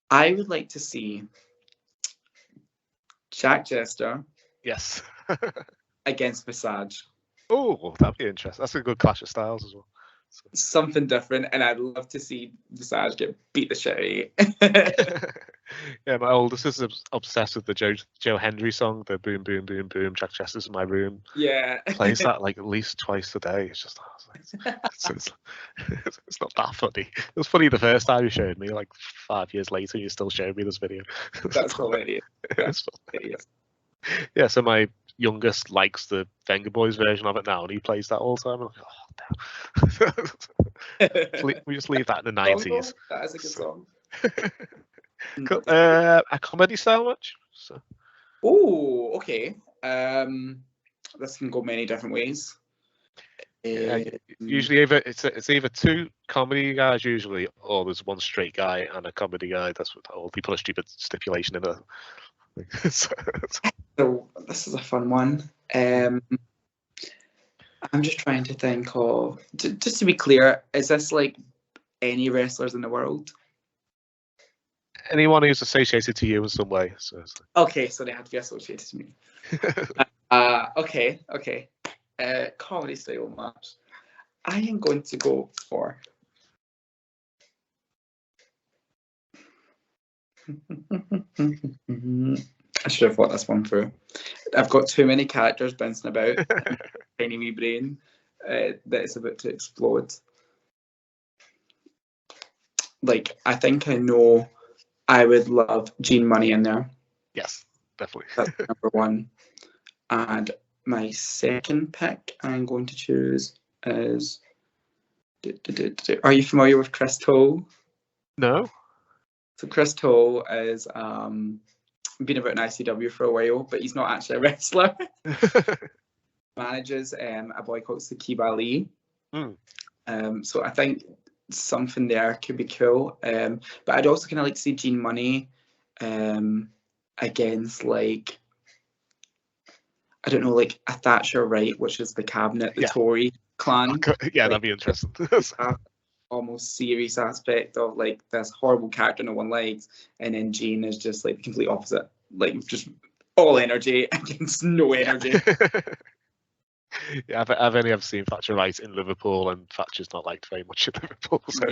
I would like to see Jack Jester. Yes. Against Visage. Oh, that'd be interesting. That's a good clash of styles as well. Something different, and I'd love to see Visage get beat the shit out. Yeah, my oldest is obsessed with the Joe Hendry song, the boom, boom, boom, boom, Jack Chester's in my room. Yeah. Plays that like at least twice a day. It's just, it's not that funny. It was funny the first time you showed me, like 5 years later, you still showed me this video. That's hilarious. Yeah, so my youngest likes the Venga Boys version of it now, and he plays that all the time. I'm like, oh, damn. We just leave that in the 90s. That is a good song. Cool. A comedy style match? So. Oh, okay. This can go many different ways. Usually, it's either two comedy guys, usually, or there's one straight guy and a comedy guy. That's what all people a stupid stipulation in it. So this is a fun one. I'm just trying to think of. Just to be clear, is this like any wrestlers in the world? Anyone who's associated to you in some way. So okay, so they have to be associated to me. Okay. Comedy style match. I am going to go for. I should have thought this one through. I've got too many characters bouncing about in my tiny wee brain that it's about to explode. Like, I think I know I would love Gene Money in there. Yes, definitely. That's number one. And my second pick I'm going to choose is... Are you familiar with Chris Toll? No. So Chris Toll is been about in ICW for a while, but he's not actually a wrestler. Manages a boy called Sakib Ali. So I think something there could be cool. But I'd also kind of like to see Jean Money against like, I don't know, like a Thatcher Right, which is the cabinet, the Tory clan. Yeah, that'd be interesting. Almost serious aspect of like this horrible character no one likes, and then Jean is just like the complete opposite, like just all energy against no energy. Yeah, I've only ever seen Thatcher Right in Liverpool, and Thatcher's not liked very much in Liverpool. So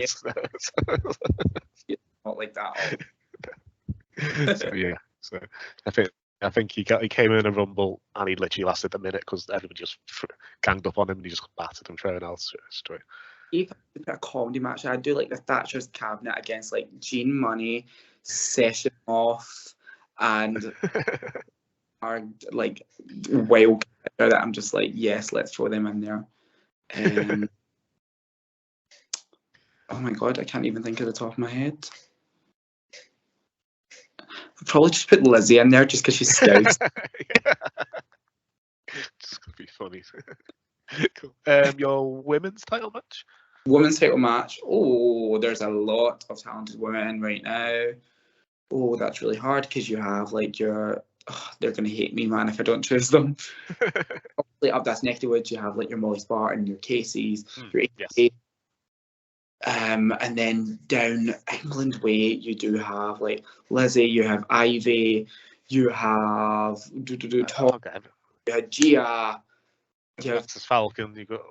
Not like that. So I think he came in a rumble and he literally lasted a minute because everybody just ganged up on him and he just got battered and thrown out straight. If I put a comedy match, I'd do like the Thatcher's cabinet against like Jean Money, Session Off, and are like wild that I'm just like, yes, let's throw them in there. Oh my god, I can't even think of the top of my head. I'd probably just put Lizzie in there just because she's Scouse. Just gonna be funny. Cool. Your women's title match? Women's title match. Oh, there's a lot of talented women right now. Oh, that's really hard because you have like your. Oh, they're gonna hate me, man, if I don't choose them. Obviously, up that's neck of the woods, you have like your Molly Spartan, your Casey's, your yes. And then down England way, you do have like Lizzie, you have Ivy, you have Tom, you have Gia, you have Falcon, you got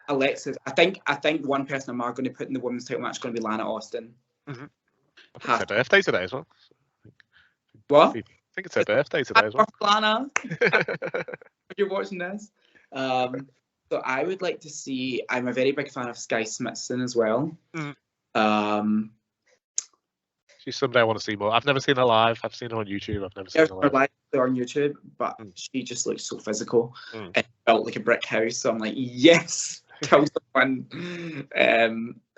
Alexis. I think one person I'm going to put in the women's title match is going to be Lana Austin. Mm-hmm. I think it's her birthday today as well. What? I think it's her birthday today as well. Lana, if you're watching this. So I would like to see. I'm a very big fan of Sky Smithson as well. Mm. She's somebody I want to see more. I've never seen her live. I've seen her on YouTube. I've never seen her live. On YouTube, but she just looks so physical and felt like a brick house. So I'm like, yes, kill someone.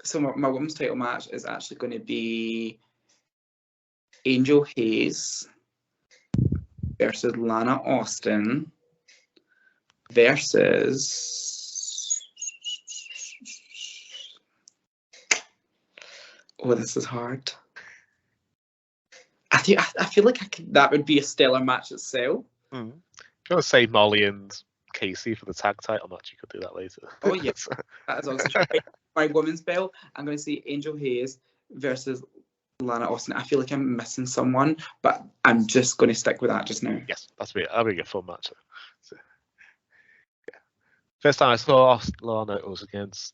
So my women's title match is actually going to be Angel Hayes versus Lana Austin versus. Oh, this is hard. I feel like that would be a stellar match itself. If you want to say Molly and Casey for the tag title match, you could do that later. Oh yes, that is also my women's belt. I'm going to see Angel Hayes versus Lana Austin. I feel like I'm missing someone, but I'm just going to stick with that just now. Yes, that'll be a fun match. So, yeah. First time I saw Lana, it was against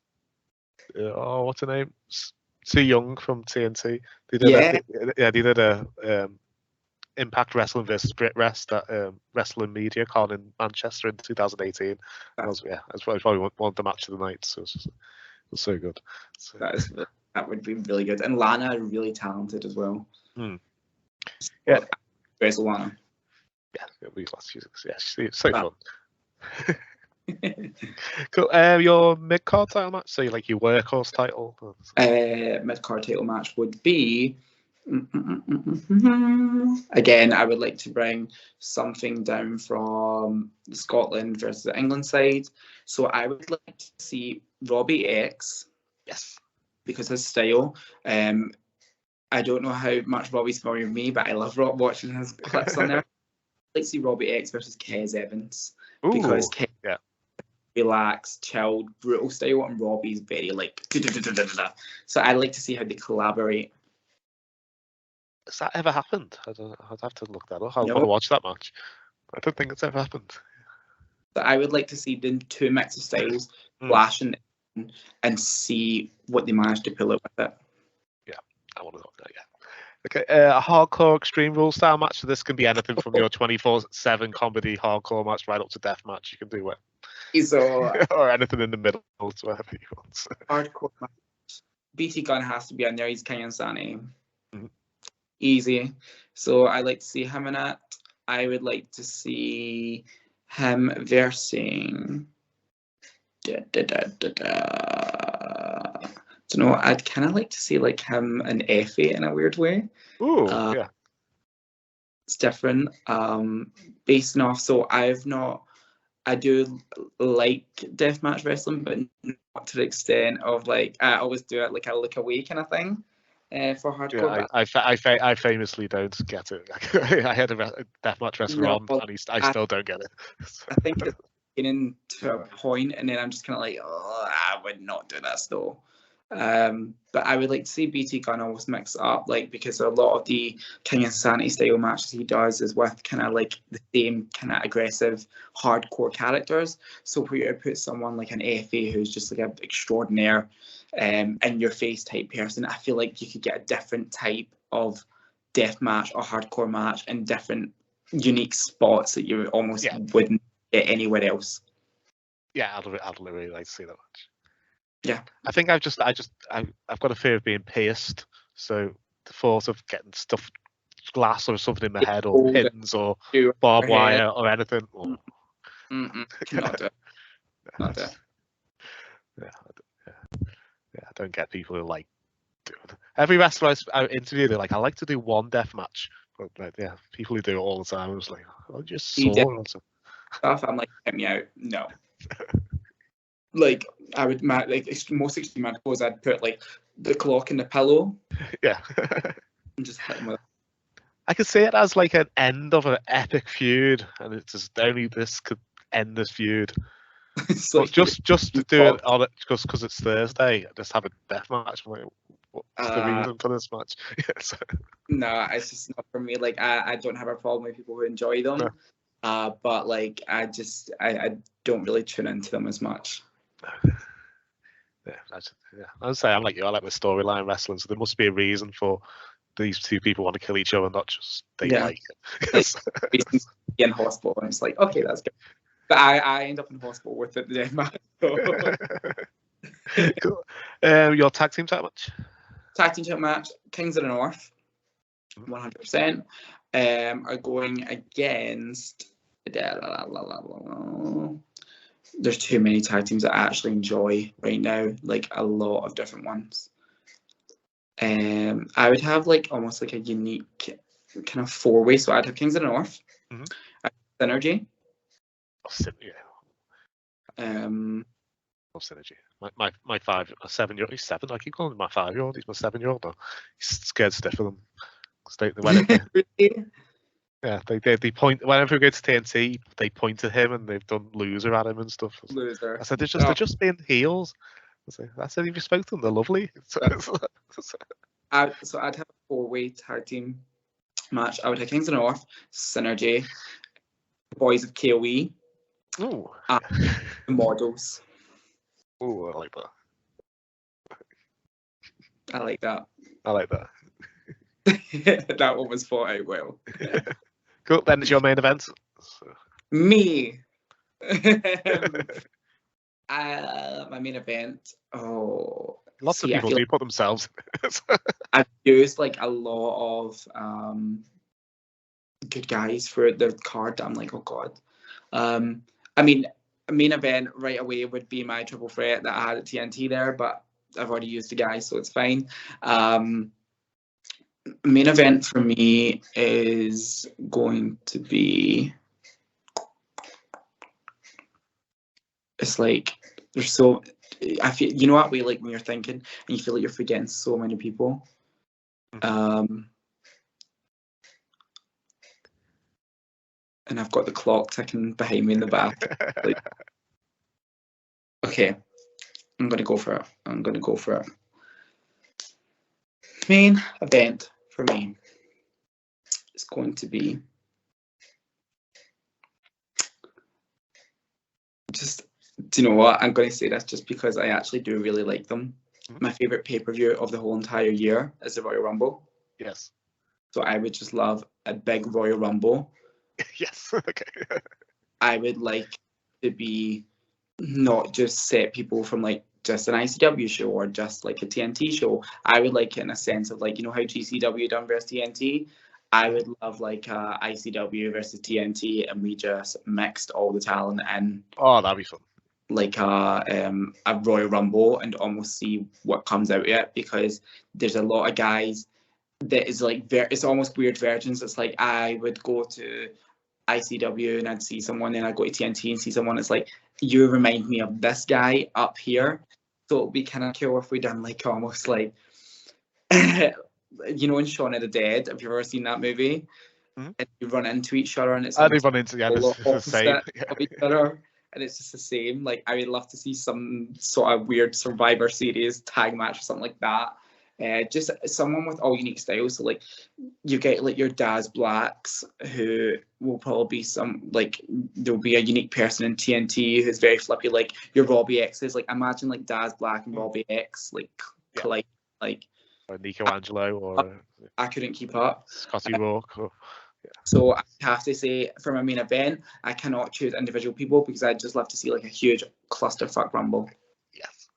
what's her name? Su Yung from TNT. They did a Impact Wrestling versus Brit Rest at Wrestling Media Con in Manchester in 2018. That's probably one of the match of the night. So it was so good. So. That would be really good. And Lana really talented as well. Yeah, where's Lana? Yeah, she's so fun. Cool. Your mid-card title match, so like your workhorse title? Mid-card title match would be again, I would like to bring something down from Scotland versus the England side. So I would like to see Robbie X. Yes. Because his style. I don't know how much Robbie's familiar with me, but I love watching his clips on there. I'd like to see Robbie X versus Kez Evans. Ooh, because Kez relaxed, chilled, brutal style, and Robbie's very like so I'd like to see how they collaborate. Has that ever happened? I'd have to look that up. I want to watch that match. I don't think it's ever happened. So I would like to see the two mix of styles clash and see what they manage to pull out with it. Yeah, I want to know that. Yeah. Okay, a hardcore Extreme Rules style match. So this can be anything from your 24/7 comedy hardcore match right up to death match. You can do it. So, or anything in the middle, so whatever you want. Hardcore match. BT Gunn has to be in there. He's King Insani. Easy. So I like to see him in it. I would like to see him versing. Don't know. I'd kind of like to see like him and Effie in a weird way. Ooh, yeah. It's different. Basing off. So I've not I do like deathmatch wrestling, but not to the extent of like I always do it like a look away kind of thing for hardcore. Yeah, I famously don't get it. I had a deathmatch wrestler on, and I still don't get it. I think it's getting to a point, and then I'm just kind of like, oh, I would not do this though. But I would like to see BT Gunn almost mix up, like, because a lot of the King of Insanity style matches he does is with kind of like the same kind of aggressive hardcore characters. So for you to put someone like an AFA who's just like an extraordinaire in your face type person, I feel like you could get a different type of death match or hardcore match in different unique spots that you almost wouldn't get anywhere else. Yeah, I'd really like to see that match. Yeah, I think I've got a fear of being pierced, so the thought of getting stuff, glass or something in my head, or pins, or barbed wire, or anything. Not it. Not it. Yeah, I don't get people who like doing it. Every wrestler I interview, they're like, I like to do one death match, but like, yeah, people who do it all the time, I was like, oh, just sore. Stuff. I'm like, get me out. No. Like I would like most extreme matches, I'd put like the clock in the pillow. Yeah. And just hit him with it. I could see it as like an end of an epic feud, and it's just only this could end this feud. It's like just to do it on it just because it's Thursday, just have a death match. Like, what's the reason for this match? No, it's just not for me. Like I don't have a problem with people who enjoy them, but like I don't really tune into them as much. I'd say I'm like you. I like the storyline wrestling, so there must be a reason for these two people want to kill each other, not just they like it. Like, in hospital, and it's like, okay, that's good. But I end up in hospital with it the day match. So. Cool. Your tag team title match? Tag team title match, Kings of the North, 100%, are going against. There's too many tag teams that I actually enjoy right now, like a lot of different ones. I would have like almost like a unique kind of four-way. So I'd have Kings of the North, Synergy. Synergy. My 7-year-old. He's 7. I keep calling him my 5-year-old. He's my 7-year-old now. He's scared stiff of them. Yeah, they point whenever we go to TNT. They point at him and they've done loser at him and stuff. Loser. I said they're just being heels. I said if you spoke to them, they're lovely. So I'd have a four-way tag team match. I would have Kings of the North, Synergy, Boys of KOE, and the Models. Oh, I like that. I like that. I like that. That one was thought out well. Cool. Then it's your main event. Me. My main event. Oh, lots of people do put themselves. I've used like a lot of good guys for the card. I'm like, oh god. I mean, a main event right away would be my triple threat that I had at TNT there, but I've already used the guys, so it's fine. Main event for me is going to be. It's like there's so. I feel, you know what way, like when you're thinking and you feel like you're forgetting so many people. And I've got the clock ticking behind me in the back. Like, okay, I'm gonna go for it. Main event for me is going to be just. Do you know what? I'm going to say this just because I actually do really like them. My favorite pay-per-view of the whole entire year is the Royal Rumble. Yes. So I would just love a big Royal Rumble. Yes. Okay. I would like to be not just set people from like just an ICW show or just like a TNT show. I would like it in a sense of like, you know how GCW done versus TNT? I would love like ICW versus TNT, and we just mixed all the talent in. Oh, that'd be fun. Like a Royal Rumble and almost see what comes out of it, because there's a lot of guys that is like it's almost weird versions. It's like I would go to ICW and I'd see someone, and I'd go to TNT and see someone. It's like, you remind me of this guy up here. So it'd be kind of cool if we done like almost like, you know, in Shaun of the Dead. Have you ever seen that movie? Mm-hmm. And you run into each other, and it's I do run into it's the same. of each other, and it's just the same. Like, I would love to see some sort of weird Survivor Series tag match or something like that. Just someone with all unique styles. So like, you get like your Daz Blacks, who will probably be some, like, there'll be a unique person in TNT who's very flippy, like your Robbie X's. Like, imagine like Daz Black and Robbie X like collide, like, or Nico Angelo, or I couldn't keep up. Scotty Rourke. So I have to say, for my main event, I cannot choose individual people because I'd just love to see like a huge clusterfuck rumble. Yes.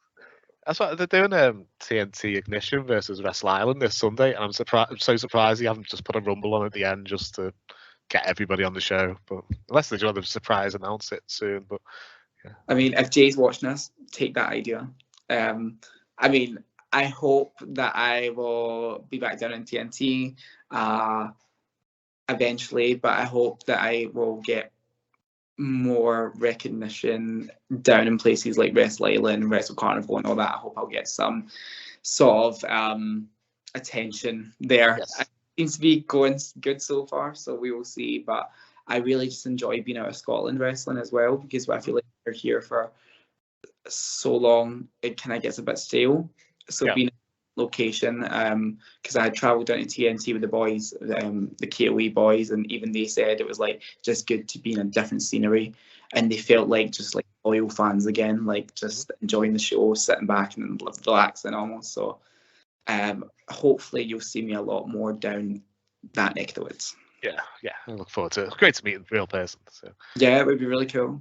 That's what they're doing. TNT Ignition versus Wrestle Island this Sunday, and I'm so surprised you haven't just put a rumble on at the end just to get everybody on the show. But unless they do want to surprise announce it soon. But yeah. I mean, if Jay's watching us, take that idea. I mean, I hope that I will be back down in TNT eventually, but I hope that I will get more recognition down in places like Wrestle Island, Wrestle Carnival and all that. I hope I'll get some sort of attention there. Yes. It seems to be going good so far, so we will see. But I really just enjoy being out of Scotland wrestling as well, because I feel like we're here for so long, it kind of gets a bit stale. So being location, because I had travelled down to TNT with the boys, the KOE boys, and even they said it was like just good to be in a different scenery, and they felt like just like loyal fans again, like just enjoying the show, sitting back and relaxing almost. So hopefully you'll see me a lot more down that neck of the woods. Yeah, I look forward to it. It's great to meet a real person. So yeah, it would be really cool.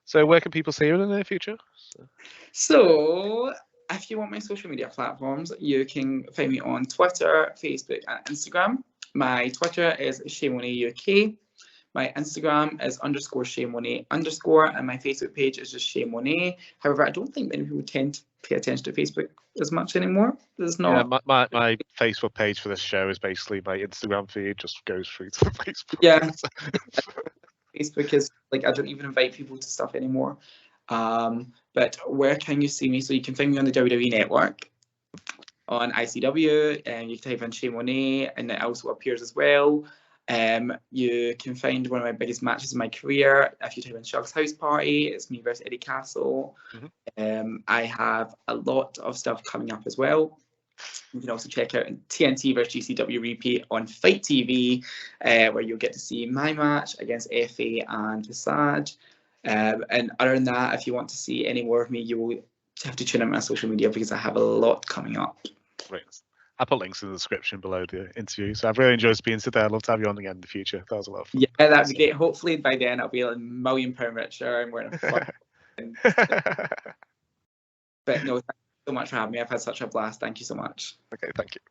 So where can people see you in the near future? So if you want my social media platforms, you can find me on Twitter, Facebook, and Instagram. My Twitter is ShaeMonet UK. My Instagram is _ShaeMonet_, and my Facebook page is just ShaeMonet. However, I don't think many people tend to pay attention to Facebook as much anymore. There's not. Yeah, my Facebook page for this show is basically my Instagram feed just goes through to Facebook. Yeah. Facebook is like, I don't even invite people to stuff anymore. But where can you see me? So you can find me on the WWE Network on ICW, and you can type in ShaeMonet, and it also appears as well. You can find one of my biggest matches in my career if you type in Shug's House Party. It's me versus Eddie Castle. Mm-hmm. I have a lot of stuff coming up as well. You can also check out TNT vs GCW repeat on Fight TV, where you'll get to see my match against FA and Visage. And other than that, if you want to see any more of me, you will have to tune in my social media, because I have a lot coming up. Great. I'll put links in the description below the interview. So I've really enjoyed speaking today. I'd love to have you on again in the future. That was a lot of fun. Yeah, that'd be great. Hopefully by then I'll be a £1 million richer and wearing a fuck. But no, thank you so much for having me. I've had such a blast. Thank you so much. Okay, thank you.